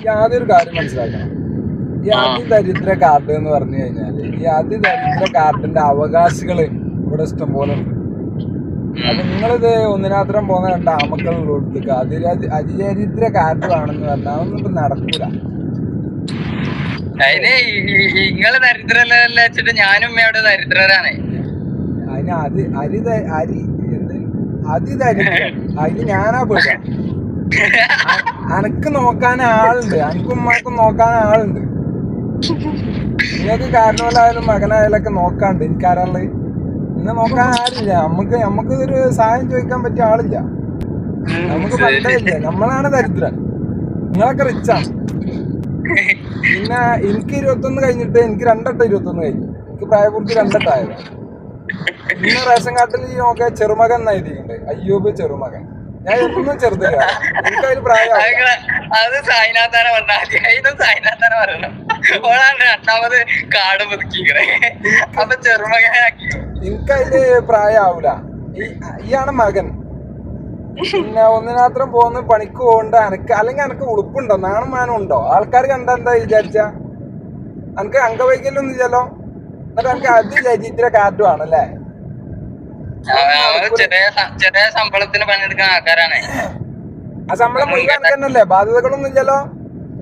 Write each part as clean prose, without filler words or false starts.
യാതൊരു കാര്യം മനസ്സിലാക്കണം. ഈ അതിദരിദ്ര കാർഡ് എന്ന് പറഞ്ഞു കഴിഞ്ഞാല് ഈ അതിദരിദ്ര കാർഡിന്റെ അവകാശികള് ഇവിടെ ഇഷ്ടം പോലെ ഉണ്ട്. അപ്പൊ നിങ്ങളിത് ഒന്നിനാത്രം പോകുന്ന രണ്ട് ആമക്കളുള്ള കൊടുത്തേക്ക് അതിദരിദ്ര കാർഡ് വേണമെന്ന് പറഞ്ഞാൽ അതൊന്നും ഇപ്പൊ നടക്കൂല. നിങ്ങള് ദരിദ്രല്ല വെച്ചിട്ട് ഞാനും ഇവിടെ ദരിദ്രരാണ്. അതിന് അതിദരിദ്രം അതിന് ഞാനാ പോയി. അനക്ക് നോക്കാൻ ആളുണ്ട്, അനക്കും ഉമ്മാക്കും നോക്കാൻ ആളുണ്ട്. നിങ്ങൾക്ക് കാരണവല്ലായാലും മകനായാലൊക്കെ നോക്കാണ്ട്. എനിക്കാരാള് എന്നെ നോക്കാൻ ആളില്ല. നമുക്ക് ഒരു സഹായം ചോദിക്കാൻ പറ്റിയ ആളില്ല. നമുക്ക് പണ്ടേ നമ്മളാണ് ദരിദ്രൻ, നിങ്ങളൊക്കെ റിച്ചാണ്. പിന്നെ എനിക്ക് 21 കഴിഞ്ഞിട്ട് എനിക്ക് 2 വട്ടം 21 കഴിഞ്ഞു. എനിക്ക് പ്രായപൂർത്തി 2 വട്ടമായത്. ഇന്ന് റേഷൻ കാർഡിൽ നോക്കിയ ചെറുമകൻ എഴുതിയിട്ടുണ്ട്, അയ്യൂബ് ചെറുമകൻ. ഞാൻ ഒന്നും ചെറുതില്ല, എനിക്കതിൽ പ്രായം. എനിക്കതില് പ്രായമാവൂല. ഈയാണ് മകൻ. പിന്നെ ഒന്നിനാത്രം പോകുന്ന പണിക്ക് പോകണ്ട അനക്ക്, അല്ലെങ്കിൽ എനക്ക് ഉടുപ്പുണ്ടോ, നാണും മാനം ഉണ്ടോ? ആൾക്കാർ കണ്ടാ എന്താ വിചാരിച്ച? എനക്ക് അംഗവൈകല്യം ഇല്ലല്ലോ. എന്നിട്ട് എനിക്ക് അതിദരിദ്ര കാർഡും ആണല്ലേ? ചെറിയ ശമ്പളത്തിന് പണിയെടുക്കുന്ന ആൾക്കാരാണ്. ആ ശമ്പളം മുഴുവൻ തന്നെയല്ലേ? ബാധ്യതകളൊന്നും ഇല്ലല്ലോ.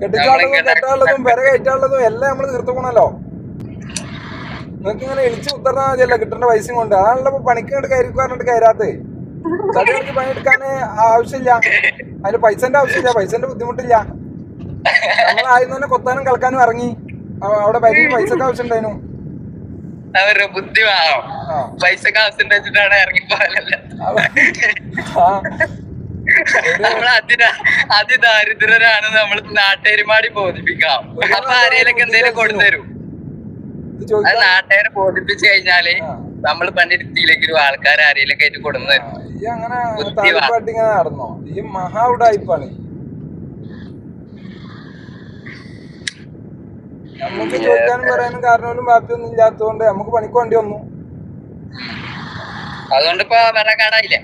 കെട്ടിച്ചാളുള്ളതും കെട്ടാനുള്ളതും പെര കയറ്റാനുള്ളതും എല്ലാം നമ്മള് തീർത്തു പോണല്ലോ. നിങ്ങൾക്ക് ഇങ്ങനെ എളിച്ചു കുത്തറാ മതിയല്ലോ കിട്ടേണ്ട പൈസയും കൊണ്ട്. അതാണല്ലോ പണിക്ക് കണ്ട് കയറിക്കാറുണ്ട് കയറാത്തേ. ചടികൾക്ക് പണിയെടുക്കാൻ ആവശ്യമില്ല, അതിന് പൈസന്റെ ആവശ്യമില്ല, പൈസന്റെ ബുദ്ധിമുട്ടില്ല. നമ്മളാദ്യം തന്നെ കൊത്താനും കളിക്കാനും ഇറങ്ങി. അവിടെ പൈസക്ക് ആവശ്യം ഉണ്ടായിരുന്നു. അവരുടെ ബുദ്ധി വേണം, പൈസക്ക് ആവശ്യം വെച്ചിട്ടാണ് ഇറങ്ങിപ്പോലല്ല. അതിദാരിദ്രരാണ് നമ്മൾ നാട്ടുകാരുമാടി ബോധിപ്പിക്കാം. അപ്പൊ ആരെയൊക്കെ എന്തെങ്കിലും കൊടുത്തരും. അത് നാട്ടുകാരെ ബോധിപ്പിച്ചു കഴിഞ്ഞാല് നമ്മൾ പണ്ടിരുത്തിയിലേക്ക് ആൾക്കാർ ആരെയൊക്കെ ആയിട്ട് കൊടുത്തരും. ഈ അങ്ങനെ നടന്നോ? ഈ മഹാഉടായിപ്പാണ്. നമുക്ക് ചോദിക്കാനും പറയാനും കാരണവും ബാക്കിയൊന്നും ഇല്ലാത്തതുകൊണ്ട് നമുക്ക് പണിക്ക് വേണ്ടി വന്നു. അതുകൊണ്ട് ഇപ്പൊ വെള്ളക്കാടായില്ലേ?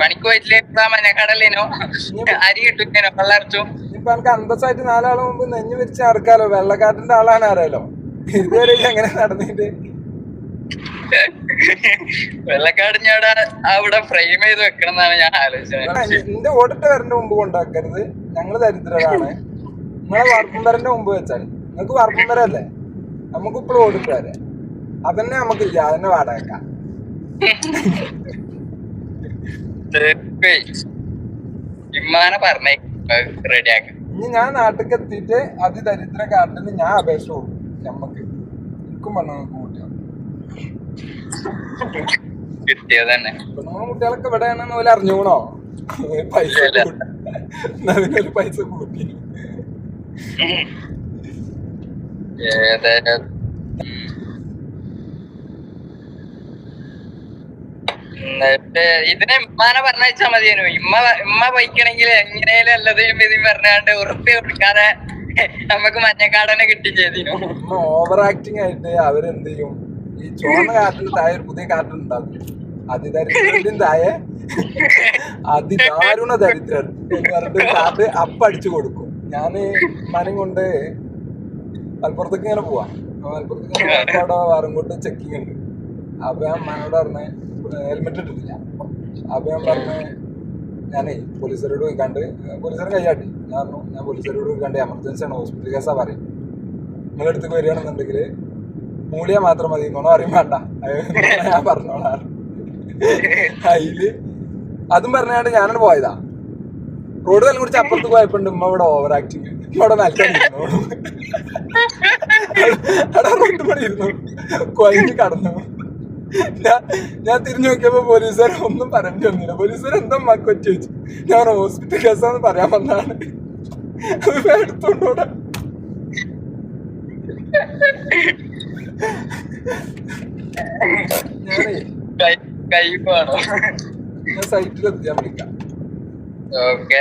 പണിക്ക് പോയിട്ടില്ല, മഞ്ഞക്കാടല്ലേനോ, അരി കിട്ടുന്നേനോ, വെള്ളറച്ചു. ഇപ്പൊ എനിക്ക് അന്തസ്സായിട്ട് 4 ആള് മുമ്പ് നെഞ്ഞു വിരിച്ച് നടക്കാലോ. വെള്ളക്കാട്ടിന്റെ ആളാണ് അറിയാലോ. ഇതുവരെ എങ്ങനെ നടന്നിട്ട് വെള്ളക്കാട് ഞാൻ അവിടെ ഫ്രെയിം ചെയ്ത് വെക്കണം എന്നാണ് ഞാൻ ആലോചിച്ചത്. എന്റെ ഓടിട്ട് വരന്റെ മുമ്പ് കൊണ്ടാക്കരുത്, ഞങ്ങള് ദരിദ്രരാണ്. നിങ്ങളെ വാർപ്പുംപരന്റെ മുമ്പ് വെച്ചാൽ നിങ്ങക്ക് വാർപ്പുംപരല്ലേ, നമുക്ക് ഇപ്പോഴും ഓടിട്ട് വരെ. അതന്നെ നമുക്കില്ല, അതന്നെ വാടകക്കാം. ഇമ്മാനെ പറഞ്ഞേ റെഡിയാക്ക. ഇനി ഞാൻ നാട്ടിലേക്ക് എത്തിയിട്ട് അതിദരിദ്ര കാർഡിന് ഞാൻ അപേക്ഷ കൊടുക്കും. ഞമ്മക്ക് എനിക്കും പെണ്ണുങ്ങൾക്ക് കുട്ടികൾ കിട്ടിയത് തന്നെ. പെണ്ണുങ്ങളും കുട്ടികളൊക്കെ ഇവിടെയാണെന്ന് പോലെ അറിഞ്ഞൂണോ? പൈസ അതിനൊരു പൈസ കൂട്ടി. ഇതിനെ ഇമ്മാനെ പറഞ്ഞാ മതിയേനു. ഇമ്മ വഹിക്കണെങ്കിൽ എങ്ങനെയാലും എല്ലാതെയും ഇതും പറഞ്ഞാണ്ട് ഉറപ്പ് കൊടുക്കാതെ നമുക്ക് മഞ്ഞക്കാടനെ കിട്ടി ചെയ്തിനു. ഓവർ ആക്ടിങ് ആയിട്ട് അവരെന്ത് ചെയ്യും? ഈ ചുവന്ന കാർട്ടിന് താഴെ ഒരു പുതിയ കാർട്ടൺ ഉണ്ടാക്കും. അതിദരിദ്രനും താഴെ അതിദാരുണ ദരിദ്രൻ എന്ന് പറഞ്ഞിട്ട് കാർഡ് അടിച്ചു കൊടുക്കും. ഞാന് മനം കൊണ്ട് മലപ്പുറത്തേക്ക് ഇങ്ങനെ പോവാ. മലപ്പുറത്തേക്ക് അവിടെ വാറങ്കോട്ട് ചെക്കിങ് ഉണ്ട്. അപ്പൊ ഞാൻ മനോട് പറഞ്ഞ് ഹെൽമെറ്റ് ഇട്ടിട്ടില്ല. അപ്പൊ ഞാൻ പറഞ്ഞ് ഞാനേ പോലീസുകാരോട് പോയിക്കാണ്ട് പോലീസുകാരെ കൈയാട്ടി. ഞാൻ പോലീസുകാരോട് പോയിക്കാണ്ട് എമർജൻസി ആണ്, ഹോസ്പിറ്റൽ കേസാ പറയും. നിങ്ങളുടെ അടുത്തേക്ക് വരികയാണെന്നുണ്ടെങ്കിൽ മൂലിയ മാത്രം മതി, എന്നോണോ അറിയാൻ വേണ്ട, ഞാൻ പറഞ്ഞോളാം. അതില് അതും പറഞ്ഞാണ്ട് ഞാനാണ് പോയതാ. റോഡ് തലം കുടിച്ച് അപ്പുറത്ത് പോയപ്പോണ്ട് ഉമ്മ ഇവിടെ ഓവർ ആക്ടിങ് ഇവിടെ നൽകാനിരുന്നു. അവിടെ റോഡ് പണി ഇരുന്നു, കൊയഞ്ഞ് കടന്നു. ഞാൻ തിരിഞ്ഞു നോക്കിയപ്പോ പോലീസുകാർ ഒന്നും പറഞ്ഞു തന്നില്ല. പോലീസുകാർ എന്താ മക്കൊറ്റ വെച്ചു. ഞാൻ ഹോസ്പിറ്റൽ കേസാന്ന് പറയാൻ വന്നാണ്. എടുത്തോണ്ടോടെ ഞാനേ ഞാൻ സൈറ്റിലെത്തി, ഞാൻ വിളിക്കാം. ഓക്കെ.